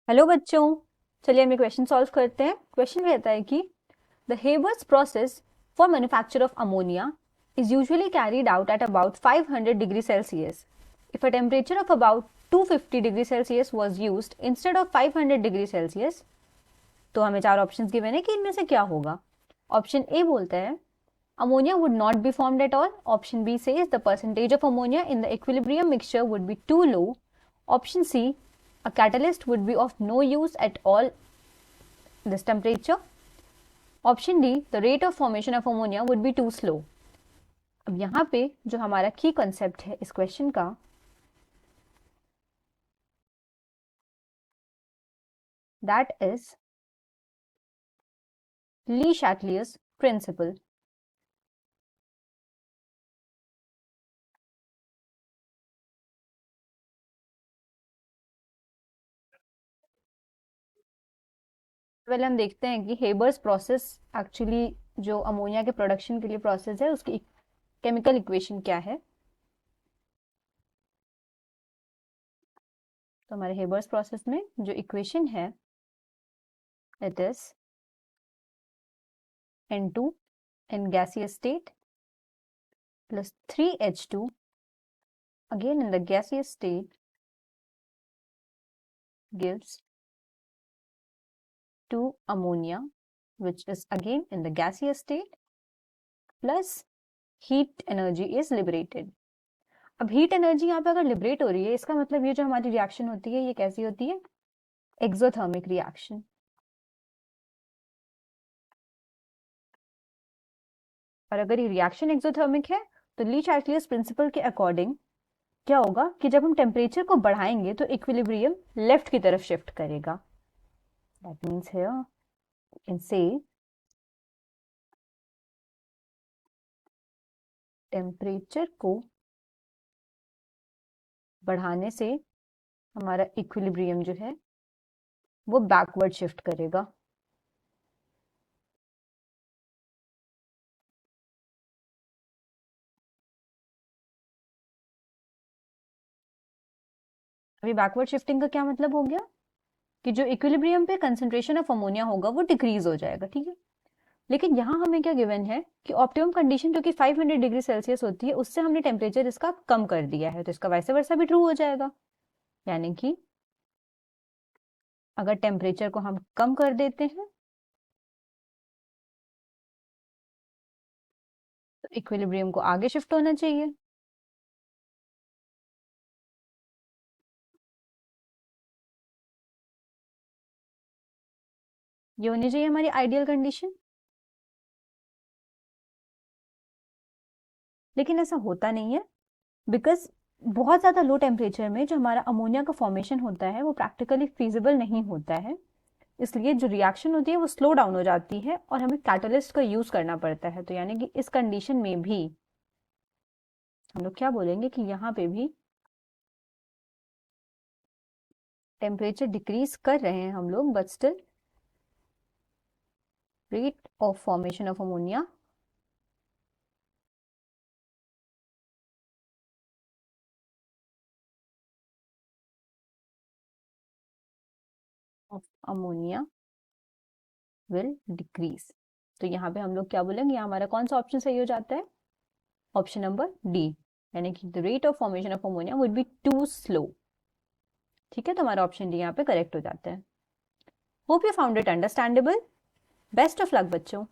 Hello बच्चों, चलिए हम ये क्वेश्चन सॉल्व करते हैं। क्वेश्चन कहता है कि the Haber's process for manufacture of ammonia is usually carried out at about 500 degree Celsius. If a temperature of about 250 degree Celsius was used instead of 500 degree Celsius, तो हमें चार options given है कि इनमें से क्या होगा। ऑप्शन ए बोलता है ammonia would not be formed at all. Option B says the percentage of ammonia in the equilibrium mixture would be too low. Option C, a catalyst would be of no use at all this temperature. Option D, the rate of formation of ammonia would be too slow. अब यहाँ पे जो हमारा की concept है इस question का, that is Lee शैटलियर्स principal. पहले हम देखते हैं कि हेबर्स प्रोसेस एक्चुअली जो अमोनिया के प्रोडक्शन के लिए प्रोसेस है उसकी केमिकल इक्वेशन क्या है। तो हमारे हेबर्स प्रोसेस में जो इक्वेशन है it is N2 in gaseous state plus 3H2 again in the gaseous state gives 2 ammonia which is again in the gaseous state plus heat energy is liberated. अब heat energy यहाँ पे अगर liberate हो रही है, इसका मतलब ये जो हमारी रिएक्शन होती है ये कैसी होती है? Exothermic reaction. और अगर ये रिएक्शन एक्सोथर्मिक है तो ली चार्टियर्स प्रिंसिपल के अकॉर्डिंग क्या होगा कि जब हम टेम्परेचर को बढ़ाएंगे तो इक्विलिब्रियम लेफ्ट की तरफ शिफ्ट करेगा। That means here you can say temperature को बढ़ाने से हमारा इक्विलिब्रियम जो है वो बैकवर्ड शिफ्ट करेगा। अभी बैकवर्ड शिफ्टिंग का क्या मतलब हो गया कि जो इक्विलिब्रियम पे कंसंट्रेशन ऑफ अमोनिया होगा वो डिक्रीज हो जाएगा, ठीक है। लेकिन यहाँ हमें क्या गिवन है कि ऑप्टिमम कंडीशन जो कि 500 डिग्री सेल्सियस होती है उससे हमने टेम्परेचर इसका कम कर दिया है, तो इसका वैसे वर्सा भी ट्रू हो जाएगा। यानी कि अगर टेम्परेचर को हम कम कर देते हैं तो इक्विलिब्रियम को आगे शिफ्ट होना चाहिए। ये होनी चाहिए हमारी आइडियल कंडीशन। लेकिन ऐसा होता नहीं है बिकॉज बहुत ज़्यादा लो टेम्परेचर में जो हमारा अमोनिया का फॉर्मेशन होता है वो प्रैक्टिकली फीजिबल नहीं होता है। इसलिए जो रिएक्शन होती है वो स्लो डाउन हो जाती है और हमें कैटलिस्ट का यूज करना पड़ता है। तो यानी कि इस कंडीशन में भी हम लोग क्या बोलेंगे कि यहाँ पे भी टेम्परेचर डिक्रीज कर रहे हैं हम लोग, but still rate of formation of ammonia will decrease. तो यहाँ पे हम लोग क्या बोलेंगे, यहाँ हमारा कौन सा ऑप्शन सही हो जाता है? ऑप्शन नंबर डी, यानी कि the rate of formation of ammonia would be too slow. ठीक है, तो हमारा ऑप्शन डी यहाँ पे करेक्ट हो जाता है। Hope you found it understandable. Best of luck बच्चों।